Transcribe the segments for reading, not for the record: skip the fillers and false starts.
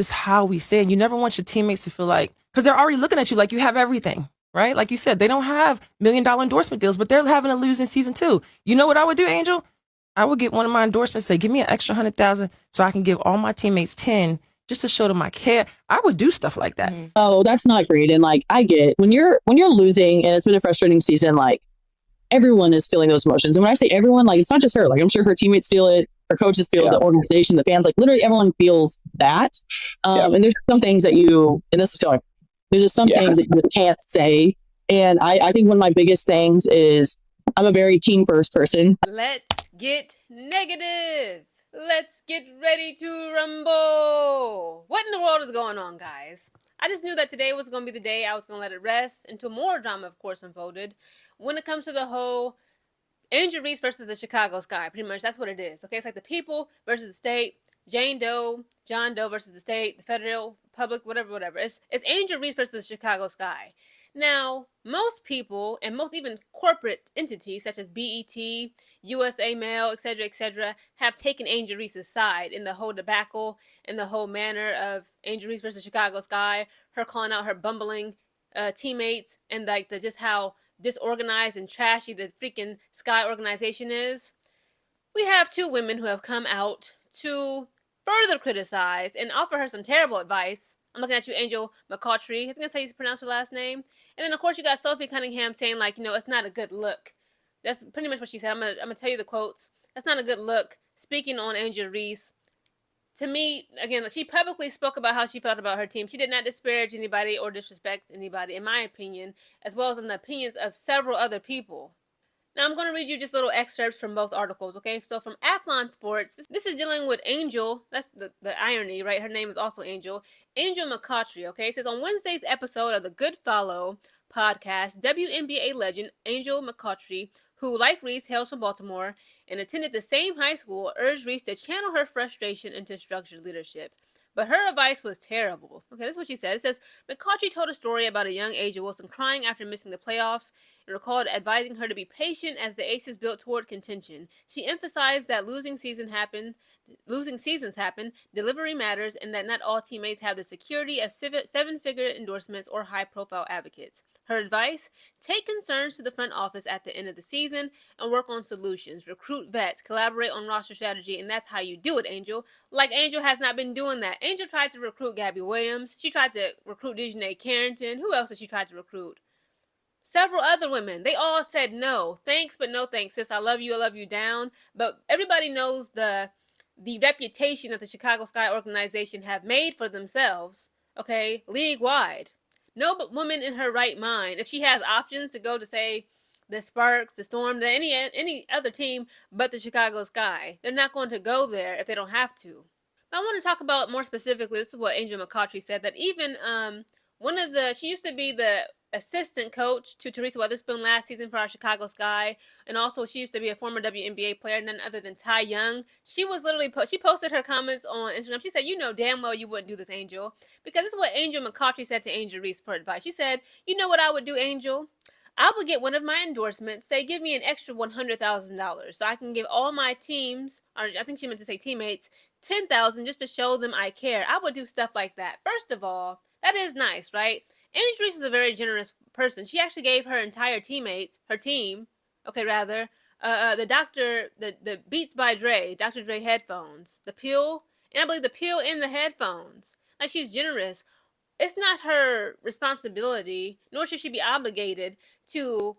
It's how we say it. You never want your teammates to feel like, because they're already looking at you like you have everything, right? Like you said, they don't have $1 million endorsement deals, but they're having a losing season too. You know what I would do, Angel? I would get one of my endorsements, say, give me an extra 100,000 so I can give all my teammates 10 just to show them I care. I would do stuff like that. Oh, that's not great. And like, I get when you're losing and it's been a frustrating season, like everyone is feeling those emotions. And when I say everyone, like it's not just her, like I'm sure her teammates feel it, her coaches feel it, the organization, the fans, like literally everyone feels that. And there's some things that there's just some things that you can't say. And I think one of my biggest things is I'm a very team first person. Let's get negative. Let's get ready to rumble. What in the world is going on, guys? I just knew that today was going to be the day I was going to let it rest until more drama, of course, unfolded. When it comes to the whole Angel Reese versus the Chicago Sky, pretty much that's what it is. Okay, it's like the people versus the state, Jane Doe, John Doe versus the state, the federal, public, whatever. It's Angel Reese versus the Chicago Sky. Now, most people and most even corporate entities such as BET, USA Mail, etc., have taken Angel Reese's side in the whole debacle, in the whole manner of Angel Reese versus Chicago Sky, her calling out her bumbling teammates, and like just how disorganized and trashy the freaking Sky organization is. We have two women who have come out to further criticize and offer her some terrible advice. I'm looking at you, Angel McCoughtry. I think that's how you pronounce her last name. And then, of course, you got Sophie Cunningham saying, like, it's not a good look. That's pretty much what she said. I'm gonna tell you the quotes. That's not a good look. Speaking on Angel Reese. To me, again, she publicly spoke about how she felt about her team. She did not disparage anybody or disrespect anybody, in my opinion, as well as in the opinions of several other people. Now, I'm going to read you just little excerpts from both articles, okay? So, from Athlon Sports, this is dealing with Angel. That's the irony, right? Her name is also Angel. Angel McCoughtry, okay? It says, on Wednesday's episode of the Good Follow podcast, WNBA legend Angel McCoughtry, who, like Reese, hails from Baltimore and attended the same high school, urged Reese to channel her frustration into structured leadership. But her advice was terrible. Okay, that's what she said. It says, McCoughtry told a story about a young Angel Wilson crying after missing the playoffs and recalled advising her to be patient as the Aces built toward contention. She emphasized that losing seasons happen, delivery matters, and that not all teammates have the security of seven-figure endorsements or high-profile advocates. Her advice, take concerns to the front office at the end of the season and work on solutions. Recruit vets, collaborate on roster strategy, and that's how you do it, Angel. Like, Angel has not been doing that. Angel tried to recruit Gabby Williams. She tried to recruit Dejanay Carrington. Who else did she try to recruit? Several other women. They all said no. Thanks, but no thanks, sis. I love you down. But everybody knows the reputation that the Chicago Sky organization have made for themselves, okay, league-wide. No woman in her right mind, if she has options to go to, say, the Sparks, the Storm, any other team but the Chicago Sky, they're not going to go there if they don't have to. But I want to talk about more specifically, this is what Angel McCoughtry said, that even she used to be the assistant coach to Teresa Weatherspoon last season for our Chicago Sky, and also she used to be a former WNBA player, none other than Ty Young. She was literally she posted her comments on Instagram. She said, "You know damn well you wouldn't do this, Angel," because this is what Angel McCoughtry said to Angel Reese for advice. She said, "You know what I would do, Angel? I would get one of my endorsements, say give me an extra $100,000 so I can give all my teams, or I think she meant to say teammates, $10,000 just to show them I care." I would do stuff like that. First of all, that is nice, right? Angel Reese is a very generous person. She actually gave her entire team, the Beats by Dre, Dr. Dre headphones, the peel, and I believe the peel in the headphones. Like, she's generous. It's not her responsibility, nor should she be obligated to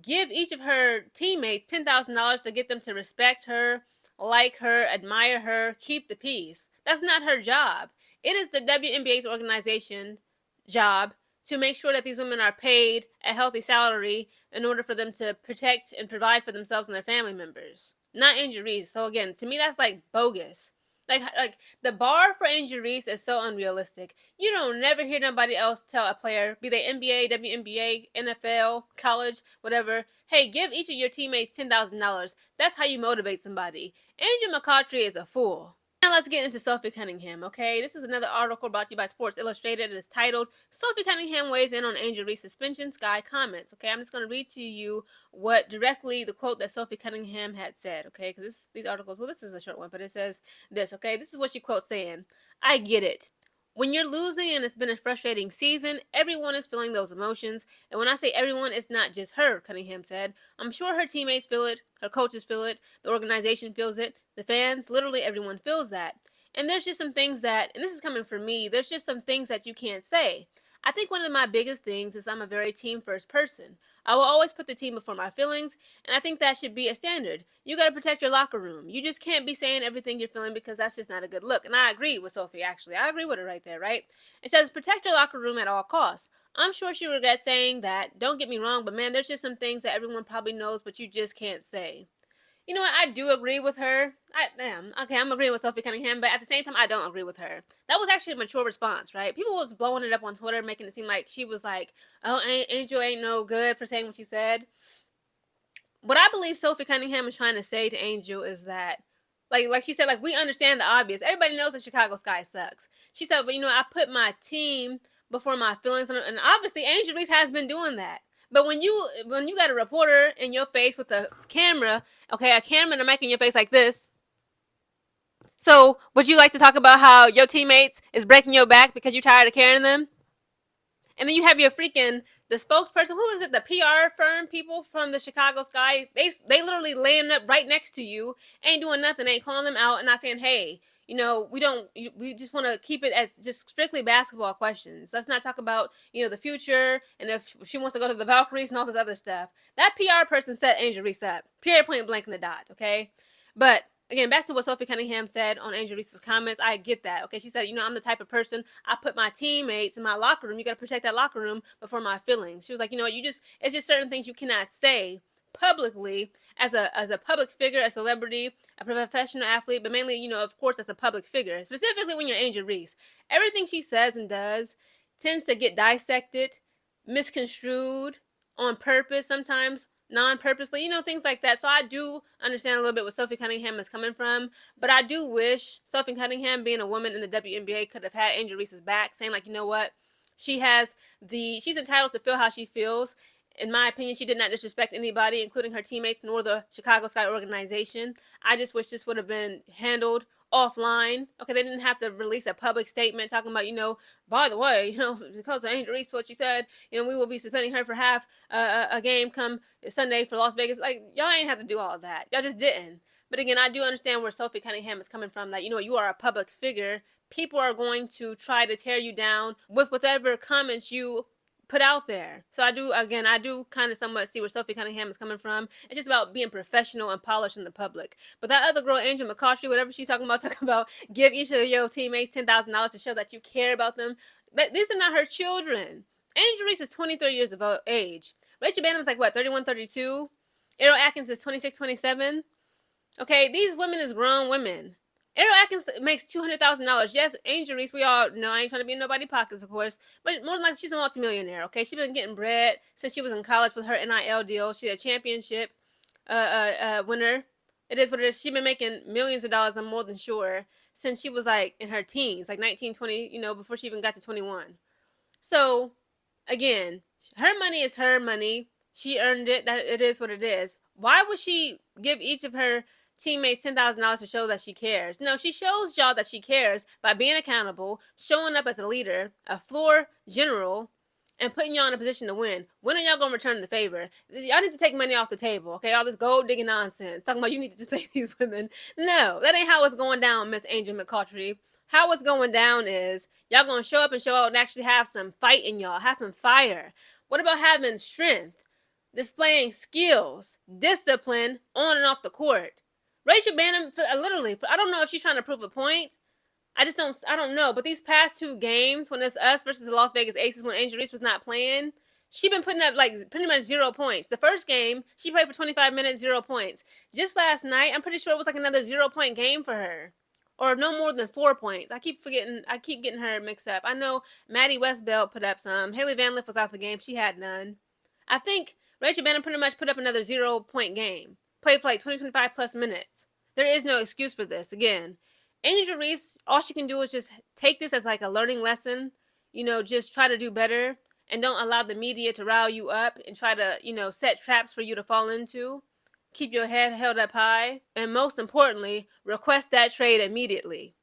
give each of her teammates $10,000 to get them to respect her, like her, admire her, keep the peace. That's not her job. It is the WNBA's organization job to make sure that these women are paid a healthy salary in order for them to protect and provide for themselves and their family members. Not Angel Reese. So again, to me, that's like bogus. Like the bar for Angel Reese is so unrealistic. You don't never hear nobody else tell a player, be they NBA, WNBA, NFL, college, whatever, hey, give each of your teammates $10,000. That's how you motivate somebody. Angel McCoughtry is a fool. Now let's get into Sophie Cunningham, okay? This is another article brought to you by Sports Illustrated. It is titled, Sophie Cunningham Weighs In on Angel Reese Suspension, Sky Comments, okay? I'm just going to read to you the quote that Sophie Cunningham had said, okay? Because these articles, well, this is a short one, but it says this, okay? This is what she quotes saying, "I get it. When you're losing and it's been a frustrating season, everyone is feeling those emotions. And when I say everyone, it's not just her, Cunningham said. I'm sure her teammates feel it, her coaches feel it, the organization feels it, the fans, literally everyone feels that. And there's just some things that, and this is coming from me, there's just some things that you can't say. I think one of my biggest things is I'm a very team first person. I will always put the team before my feelings, and I think that should be a standard. You got to protect your locker room. You just can't be saying everything you're feeling because that's just not a good look. And I agree with Sophie, actually. I agree with her right there, right? It says protect your locker room at all costs. I'm sure she regrets saying that. Don't get me wrong, but man, there's just some things that everyone probably knows, but you just can't say. You know what? I do agree with her. I'm agreeing with Sophie Cunningham, but at the same time, I don't agree with her. That was actually a mature response, right? People was blowing it up on Twitter, making it seem like she was like, "Oh, Angel ain't no good for saying what she said." What I believe Sophie Cunningham is trying to say to Angel is that, like she said, like, we understand the obvious. Everybody knows that Chicago Sky sucks. She said, but I put my team before my feelings, and obviously Angel Reese has been doing that. But when you got a reporter in your face with a camera, okay, a camera and a mic in your face like this. So would you like to talk about how your teammates is breaking your back because you're tired of carrying them? And then you have your the spokesperson, who is it, the PR firm people from the Chicago Sky, they literally laying up right next to you, ain't doing nothing, ain't calling them out and not saying, hey, we just want to keep it as just strictly basketball questions. Let's not talk about, the future and if she wants to go to the Valkyries and all this other stuff. That PR person set Angel Reese up, period, point blank in the dot, okay? But again, back to what Sophie Cunningham said on Angel Reese's comments, I get that. Okay, she said, I'm the type of person, I put my teammates in my locker room. You got to protect that locker room before my feelings. She was like, it's just certain things you cannot say publicly as a public figure, a celebrity, a professional athlete, but mainly, of course, as a public figure, specifically when you're Angel Reese. Everything she says and does tends to get dissected, misconstrued on purpose sometimes, non-purposely, things like that. So I do understand a little bit where Sophie Cunningham is coming from, but I do wish Sophie Cunningham, being a woman in the WNBA, could have had Angel Reese's back, saying like, what, she's entitled to feel how she feels. In my opinion, she did not disrespect anybody, including her teammates, nor the Chicago Sky organization. I just wish this would have been handled offline. Okay, they didn't have to release a public statement talking about, by the way, because of Angel Reese, what she said, we will be suspending her for half a game come Sunday for Las Vegas. Like, y'all ain't have to do all of that. Y'all just didn't. But again, I do understand where Sophie Cunningham is coming from, that, you are a public figure. People are going to try to tear you down with whatever comments you put out there. So I do kind of somewhat see where Sophie Cunningham is coming from. It's just about being professional and polished in the public. But that other girl, Angel McCoughtry, whatever she's talking about give each of your teammates $10,000 to show that you care about them. These are not her children. Angel Reese is 23 years of age. Rachel Bannon's like, what, 31, 32? Errol Atkins is 26, 27. Okay, these women is grown women. Errol Atkins makes $200,000. Yes, Angel Reese, we all know, I ain't trying to be in nobody's pockets, of course, but more than likely, she's a multimillionaire, okay? She's been getting bread since she was in college with her NIL deal. She's a championship winner. It is what it is. She's been making millions of dollars, I'm more than sure, since she was, like, in her teens, like 19, 20, before she even got to 21. So, again, her money is her money. She earned it. It is what it is. Why would she give each of her teammates $10,000 to show that she cares? No, she shows y'all that she cares by being accountable, showing up as a leader, a floor general, and putting y'all in a position to win. When are y'all gonna return the favor? Y'all need to take money off the table, okay? All this gold digging nonsense, talking about you need to just pay these women. No, that ain't how it's going down, Miss Angel McCoughtry. How it's going down is y'all gonna show up and show out and actually have some fight in y'all, have some fire. What about having strength, displaying skills, discipline on and off the court? Rachel Bannon, literally, I don't know if she's trying to prove a point. I don't know. But these past two games, when it's us versus the Las Vegas Aces, when Angel Reese was not playing, she been putting up like pretty much 0 points. The first game, she played for 25 minutes, 0 points. Just last night, I'm pretty sure it was like another 0-point game for her. Or no more than 4 points. I keep getting her mixed up. I know Maddie Westbelt put up some. Haley Van Lith was out the game. She had none. I think Rachel Bannon pretty much put up another 0-point game. Played for like 20, 25 plus minutes. There is no excuse for this. Again, Angel Reese, all she can do is just take this as like a learning lesson. Just try to do better and don't allow the media to rile you up and try to, set traps for you to fall into. Keep your head held up high. And most importantly, request that trade immediately.